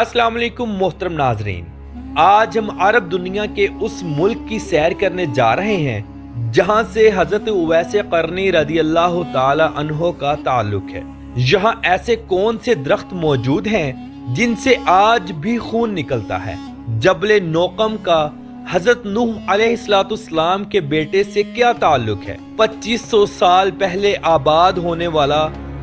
अस्सलाम वालेकुम मोहतरम नाजरीन, आज हम अरब दुनिया के उस मुल्क की सैर करने जा रहे हैं जहां से हजरत उवैस करनी रदी अल्लाह ताला अन्हो का ताल्लुक है। यहाँ ऐसे कौन से दरख्त मौजूद हैं जिनसे आज भी खून निकलता है। जबल नोकम का हजरत नूह अलैहिस्सलाम के बेटे से क्या ताल्लुक है। 2500 साल पहले आबाद होने वाला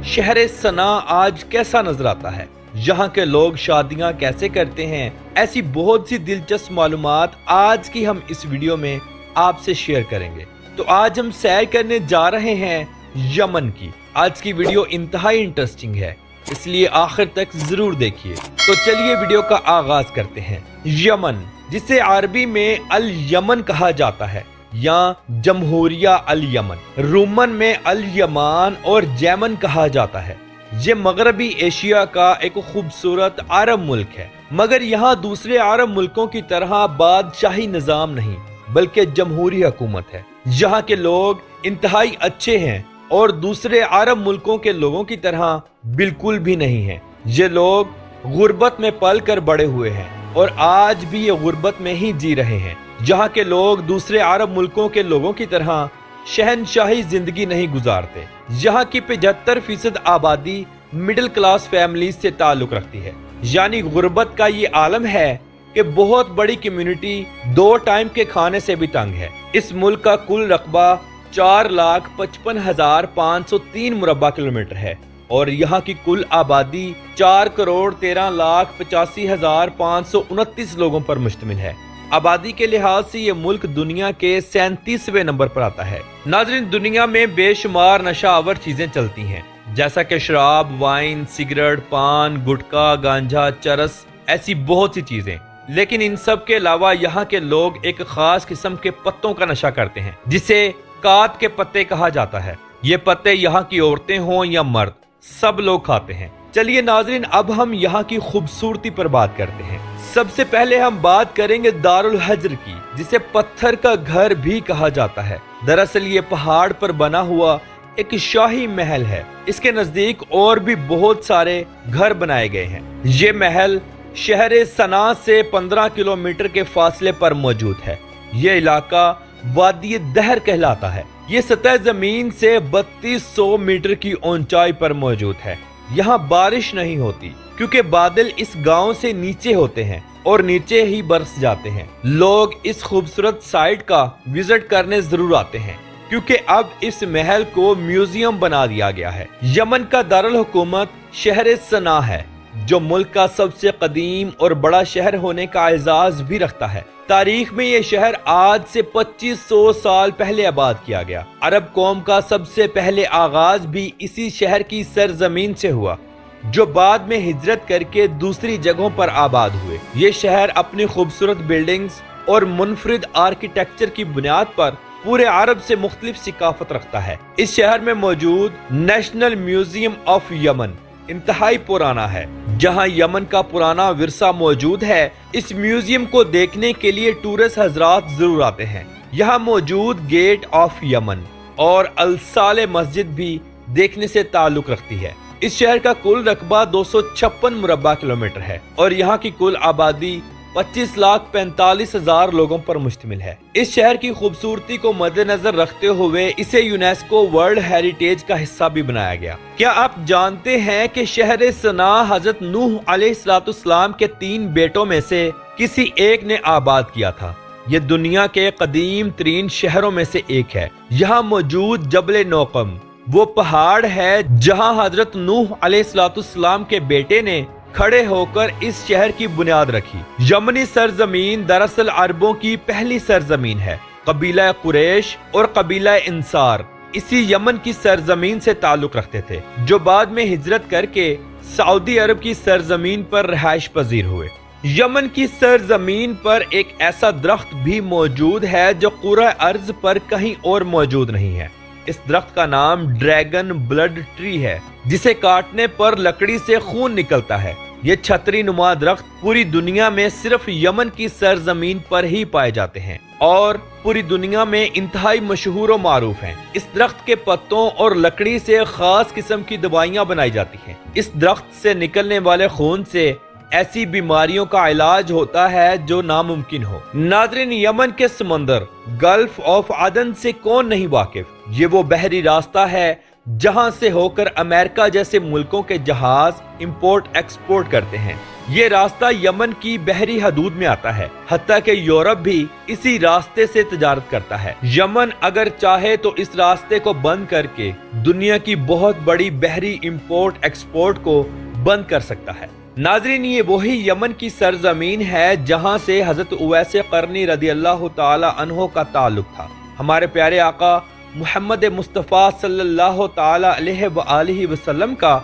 शहर सना आज कैसा नजर आता है। यहाँ के लोग शादियां कैसे करते हैं। ऐसी बहुत सी दिलचस्प मालूमात आज की हम इस वीडियो में आपसे शेयर करेंगे। तो आज हम सैर करने जा रहे हैं यमन की। आज की वीडियो इंतहाई इंटरेस्टिंग है, इसलिए आखिर तक जरूर देखिए। तो चलिए वीडियो का आगाज करते हैं। यमन, जिसे अरबी में अल यमन कहा जाता है या जमहूरिया अल यमन, रोमन में अल यमान और जैमन कहा जाता है। ये मगरबी एशिया का एक खूबसूरत अरब मुल्क है, मगर यहाँ दूसरे अरब मुल्कों की तरह बादशाही निजाम नहीं बल्कि जमहूरी हुकूमत है। यहाँ के लोग इंतहाई अच्छे हैं और दूसरे अरब मुल्कों के लोगों की तरह बिल्कुल भी नहीं है। ये लोग गुर्बत में पल कर बड़े हुए हैं और आज भी ये गुर्बत में ही जी रहे हैं। यहाँ के लोग दूसरे अरब मुल्कों के लोगों की तरह शहनशाही जिंदगी नहीं गुजारते। यहाँ की 75% आबादी मिडिल क्लास फैमिली से ताल्लुक रखती है, यानी गुर्बत का ये आलम है कि बहुत बड़ी कम्युनिटी 2 टाइम के खाने से भी तंग है। इस मुल्क का कुल रकबा 4,55,503 मुरब्बा किलोमीटर है और यहाँ की कुल आबादी 4,13,85,529 लोगों पर मुश्तमिल है। आबादी के लिहाज से ये मुल्क दुनिया के 37वें नंबर पर आता है। नाज़रीन, दुनिया में बेशुमार नशावर चीजें चलती हैं, जैसा कि शराब, वाइन, सिगरेट, पान, गुटखा, गांजा, चरस, ऐसी बहुत सी चीजें। लेकिन इन सब के अलावा यहाँ के लोग एक खास किस्म के पत्तों का नशा करते हैं जिसे कात के पत्ते कहा जाता है। ये पत्ते यहाँ की औरतें हों या मर्द, सब लोग खाते हैं। चलिए नाजरीन, अब हम यहाँ की खूबसूरती पर बात करते हैं। सबसे पहले हम बात करेंगे दारुल हज्र की, जिसे पत्थर का घर भी कहा जाता है। दरअसल ये पहाड़ पर बना हुआ एक शाही महल है। इसके नजदीक और भी बहुत सारे घर बनाए गए हैं। ये महल शहर सना से 15 किलोमीटर के फासले पर मौजूद है। ये इलाका वादी दहर कहलाता है। ये सतह जमीन से 3200 मीटर की ऊंचाई पर मौजूद है। यहाँ बारिश नहीं होती क्योंकि बादल इस गांव से नीचे होते हैं और नीचे ही बरस जाते हैं। लोग इस खूबसूरत साइट का विजिट करने जरूर आते हैं क्योंकि अब इस महल को म्यूजियम बना दिया गया है। यमन का दारुल हुकूमत शहर सना है, जो मुल्क का सबसे कदीम और बड़ा शहर होने का एजाज भी रखता है। तारीख में ये शहर आज से 2500 साल पहले आबाद किया गया। अरब कौम का सबसे पहले आगाज भी इसी शहर की सरजमीन से हुआ, जो बाद में हिजरत करके दूसरी जगहों पर आबाद हुए। ये शहर अपनी खूबसूरत बिल्डिंग्स और मुनफरिद आर्किटेक्चर की बुनियाद पर पूरे अरब से मुख्तलिफ सिकाफत रखता है। इस शहर में मौजूद नेशनल म्यूजियम ऑफ यमन इंतहाई पुराना है, जहां यमन का पुराना विरसा मौजूद है। इस म्यूजियम को देखने के लिए टूरिस्ट हजरात जरूर आते हैं। यहाँ मौजूद गेट ऑफ यमन और अलसाले मस्जिद भी देखने से ताल्लुक रखती है। इस शहर का कुल रकबा 256 मुरब्बा किलोमीटर है और यहाँ की कुल आबादी 25,45,000 लोगों पर मुश्तमिल है। इस शहर की खूबसूरती को मद्देनजर रखते हुए इसे यूनेस्को वर्ल्ड हेरिटेज का हिस्सा भी बनाया गया। क्या आप जानते हैं कि शहर सना हजरत नूह अलैहिस्सलाम के 3 बेटों में से किसी एक ने आबाद किया था। ये दुनिया के कदीम तरीन शहरों में से एक है। यहाँ मौजूद जबल नोकम वो पहाड़ है जहाँ हजरत नूह अलैहिस्सलाम के बेटे ने खड़े होकर इस शहर की बुनियाद रखी। यमनी सरजमीन दरअसल अरबों की पहली सरजमीन है। कबीला कुरैश और कबीला इंसार इसी यमन की सरजमीन से ताल्लुक रखते थे, जो बाद में हिजरत करके सऊदी अरब की सरजमीन पर रहाइश पजीर हुए। यमन की सरजमीन पर एक ऐसा दरख्त भी मौजूद है जो पूरा अर्ज पर कहीं और मौजूद नहीं है। इस दरख्त का नाम ड्रैगन ब्लड ट्री है, जिसे काटने पर लकड़ी से खून निकलता है। ये छतरी नुमा दरख्त पूरी दुनिया में सिर्फ यमन की सरजमीन पर ही पाए जाते हैं और पूरी दुनिया में इंतहाई मशहूर और मारूफ हैं। इस दरख्त के पत्तों और लकड़ी से खास किस्म की दवाइयाँ बनाई जाती हैं। इस दरख्त से निकलने वाले खून से ایسی بیماریوں کا علاج ہوتا ہے جو ناممکن ہو۔ ناظرین، یمن کے سمندر گلف آف عدن سے کون نہیں واقف؟ یہ وہ بحری راستہ ہے جہاں سے ہو کر امریکہ جیسے ملکوں کے جہاز امپورٹ ایکسپورٹ کرتے ہیں۔ یہ راستہ یمن کی بحری حدود میں آتا ہے، حتیٰ کہ یورپ بھی اسی راستے سے تجارت کرتا ہے۔ یمن اگر چاہے تو اس راستے کو بند کر کے دنیا کی بہت بڑی بحری امپورٹ ایکسپورٹ کو بند کر سکتا ہے۔ ناظرین، یہ وہی یمن کی سرزمین ہے جہاں سے حضرت اویس قرنی رضی اللہ تعالی عنہ کا تعلق تھا۔ ہمارے پیارے آقا محمد مصطفیٰ صلی اللہ تعالی علیہ وآلہ وسلم کا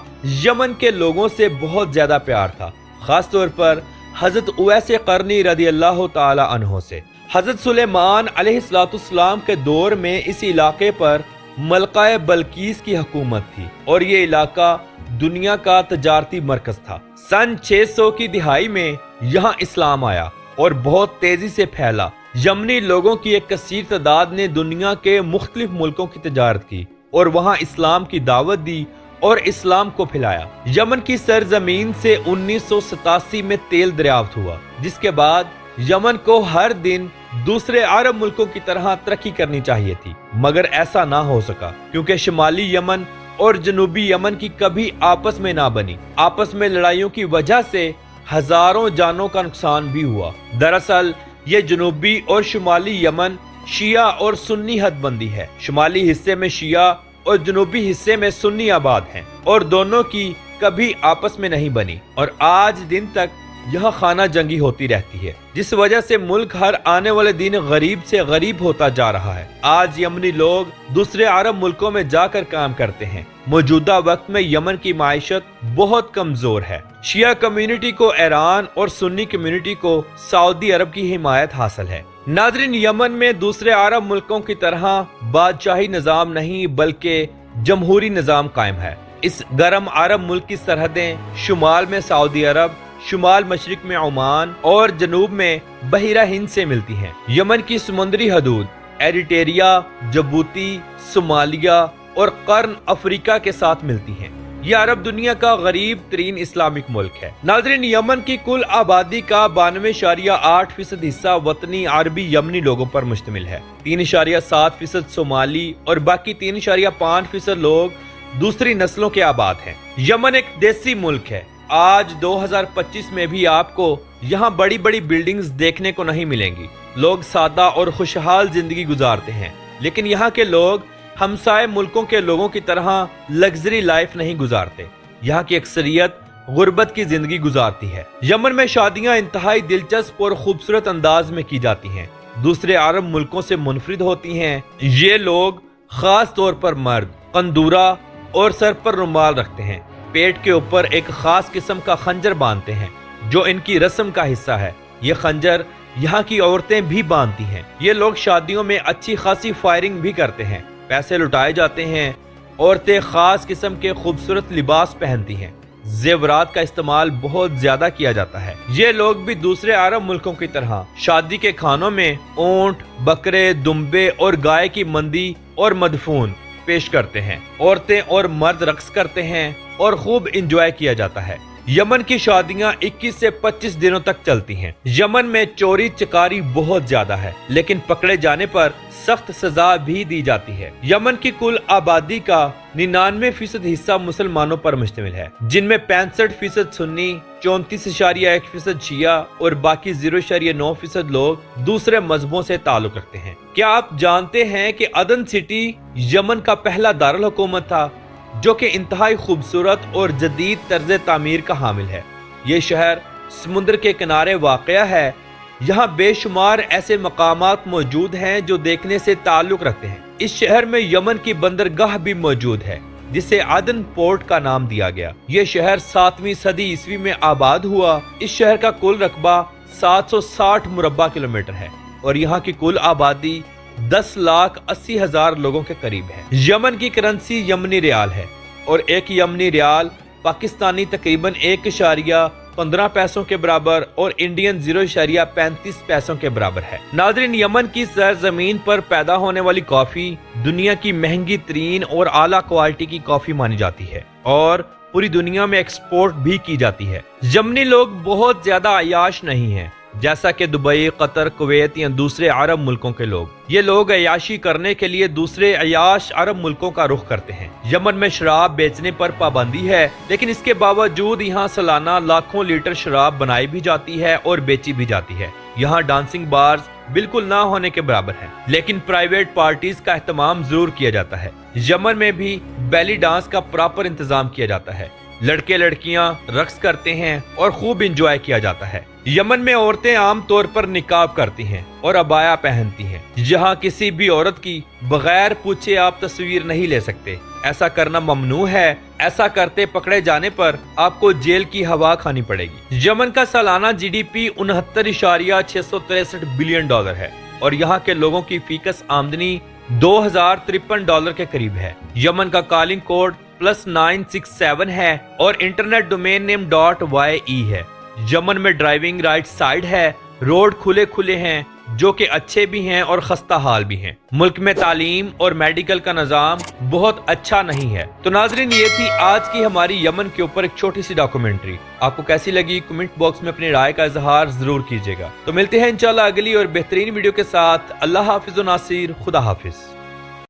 یمن کے لوگوں سے بہت زیادہ پیار تھا، خاص طور پر حضرت اویس قرنی رضی اللہ تعالی عنہ سے۔ حضرت سلیمان علیہ السلام کے دور میں اس علاقے پر ملکہ بلقیس کی حکومت تھی اور یہ علاقہ دنیا کا تجارتی مرکز تھا۔ سن 600 کی دہائی میں یہاں اسلام آیا اور بہت تیزی سے پھیلا۔ یمنی لوگوں کی ایک کثیر تعداد نے دنیا کے مختلف ملکوں کی تجارت کی اور وہاں اسلام کی دعوت دی اور اسلام کو پھیلایا۔ یمن کی سرزمین سے 1987 میں تیل دریافت ہوا، جس کے بعد یمن کو ہر دن دوسرے عرب ملکوں کی طرح ترقی کرنی چاہیے تھی، مگر ایسا نہ ہو سکا کیونکہ شمالی یمن اور جنوبی یمن کی کبھی آپس میں نہ بنی۔ آپس میں لڑائیوں کی وجہ سے ہزاروں جانوں کا نقصان بھی ہوا۔ دراصل یہ جنوبی اور شمالی یمن شیعہ اور سنی حد بندی ہے۔ شمالی حصے میں شیعہ اور جنوبی حصے میں سنی آباد ہیں اور دونوں کی کبھی آپس میں نہیں بنی، اور آج دن تک یہاں خانہ جنگی ہوتی رہتی ہے، جس وجہ سے ملک ہر آنے والے دن غریب سے غریب ہوتا جا رہا ہے۔ آج یمنی لوگ دوسرے عرب ملکوں میں جا کر کام کرتے ہیں۔ موجودہ وقت میں یمن کی معیشت بہت کمزور ہے۔ شیعہ کمیونٹی کو ایران اور سنی کمیونٹی کو سعودی عرب کی حمایت حاصل ہے۔ ناظرین، یمن میں دوسرے عرب ملکوں کی طرح بادشاہی نظام نہیں بلکہ جمہوری نظام قائم ہے۔ اس گرم عرب ملک کی سرحدیں شمال میں سعودی عرب، شمال مشرق میں عمان اور جنوب میں بحیرہ ہند سے ملتی ہیں۔ یمن کی سمندری حدود ایریٹریا، جبوتی، صومالیہ اور قرن افریقہ کے ساتھ ملتی ہیں۔ یہ عرب دنیا کا غریب ترین اسلامک ملک ہے۔ ناظرین، یمن کی کل آبادی کا 92.8% حصہ وطنی عربی یمنی لوگوں پر مشتمل ہے۔ 3.7% صومالی اور باقی 3.5% لوگ دوسری نسلوں کے آباد ہیں۔ یمن ایک دیسی ملک ہے۔ آج 2025 میں بھی آپ کو یہاں بڑی بڑی بلڈنگز دیکھنے کو نہیں ملیں گی۔ لوگ سادہ اور خوشحال زندگی گزارتے ہیں، لیکن یہاں کے لوگ ہمسائے ملکوں کے لوگوں کی طرح لگژری لائف نہیں گزارتے۔ یہاں کی اکثریت غربت کی زندگی گزارتی ہے۔ یمن میں شادیاں انتہائی دلچسپ اور خوبصورت انداز میں کی جاتی ہیں، دوسرے عرب ملکوں سے منفرد ہوتی ہیں۔ یہ لوگ خاص طور پر مرد قندورہ اور سر پر رومال رکھتے ہیں، پیٹ کے اوپر ایک خاص قسم کا خنجر باندھتے ہیں جو ان کی رسم کا حصہ ہے۔ یہ خنجر یہاں کی عورتیں بھی باندھتی ہیں۔ یہ لوگ شادیوں میں اچھی خاصی فائرنگ بھی کرتے ہیں، پیسے لٹائے جاتے ہیں۔ عورتیں خاص قسم کے خوبصورت لباس پہنتی ہیں، زیورات کا استعمال بہت زیادہ کیا جاتا ہے۔ یہ لوگ بھی دوسرے عرب ملکوں کی طرح شادی کے کھانوں میں اونٹ، بکرے، دمبے اور گائے کی مندی اور مدفون پیش کرتے ہیں۔ عورتیں اور مرد رقص کرتے ہیں اور خوب انجوائے کیا جاتا ہے۔ یمن کی شادیاں 21 سے 25 دنوں تک چلتی ہیں۔ یمن میں چوری چکاری بہت زیادہ ہے، لیکن پکڑے جانے پر سخت سزا بھی دی جاتی ہے۔ یمن کی کل آبادی کا 99% حصہ مسلمانوں پر مشتمل ہے، جن میں 65% سنی، 34.1% شیعہ اور باقی 0.9% لوگ دوسرے مذہبوں سے تعلق رکھتے ہیں۔ کیا آپ جانتے ہیں کہ عدن سٹی یمن کا پہلا دارالحکومت تھا، جو کہ انتہائی خوبصورت اور جدید طرز تعمیر کا حامل ہے؟ یہ شہر سمندر کے کنارے واقع ہے۔ یہاں بے شمار ایسے مقامات موجود ہیں جو دیکھنے سے تعلق رکھتے ہیں۔ اس شہر میں یمن کی بندرگاہ بھی موجود ہے، جسے عدن پورٹ کا نام دیا گیا۔ یہ شہر 7ویں صدی عیسوی میں آباد ہوا۔ اس شہر کا کل رقبہ 760 مربع کلومیٹر ہے اور یہاں کی کل آبادی 10,80,000 لوگوں کے قریب ہے۔ یمن کی کرنسی یمنی ریال ہے اور ایک یمنی ریال پاکستانی تقریباً 1.15 پیسوں کے برابر اور انڈین 0.35 پیسوں کے برابر ہے۔ ناظرین، یمن کی سرزمین پر پیدا ہونے والی کافی دنیا کی مہنگی ترین اور اعلیٰ کوالٹی کی کافی مانی جاتی ہے اور पूरी दुनिया में एक्सपोर्ट भी की जाती है। यमनी लोग बहुत ज्यादा अयाश नहीं हैं, जैसा कि दुबई, कतर, कुवैत या दूसरे अरब मुल्कों के लोग। ये लोग अयाशी करने के लिए दूसरे अयाश अरब मुल्कों का रुख करते हैं। यमन में शराब बेचने पर पाबंदी है, लेकिन इसके बावजूद यहाँ सालाना लाखों लीटर शराब बनाई भी जाती है और बेची भी जाती है। यहाँ डांसिंग बार्स बिल्कुल ना होने के बराबर है, लेकिन प्राइवेट पार्टीज का एहतमाम जरूर किया जाता है। यमन में भी बेली डांस का प्रॉपर इंतजाम किया जाता है। लड़के लड़कियां रक्स करते हैं और खूब इंजॉय किया जाता है। यमन में औरतें आम तौर पर निकाब करती हैं और अबाया पहनती हैं। यहाँ किसी भी औरत की बगैर पूछे आप तस्वीर नहीं ले सकते। ऐसा करना ममनू है। ऐसा करते पकड़े जाने पर आपको जेल की हवा खानी पड़ेगी। यमन का सालाना GDP 69.663 बिलियन डॉलर है और यहाँ के लोगों की फीकस आमदनी $2053 के करीब है। यमन का कॉलिंग कोड +967 है और इंटरनेट डोमेन नेम .ye है। यमन में ड्राइविंग राइट साइड है, रोड खुले खुले हैं जो कि अच्छे भी हैं और खस्ता हाल भी हैं। मुल्क में तालीम और मेडिकल का निजाम बहुत अच्छा नहीं है। तो नाजरीन, ये थी आज की हमारी यमन के ऊपर एक छोटी सी डॉक्यूमेंट्री। आपको कैसी लगी कमेंट बॉक्स में अपनी राय का इजहार जरूर कीजिएगा। तो मिलते हैं इंशाल्लाह अगली और बेहतरीन वीडियो के साथ। अल्लाह हाफिज नासिर, खुदा हाफिज।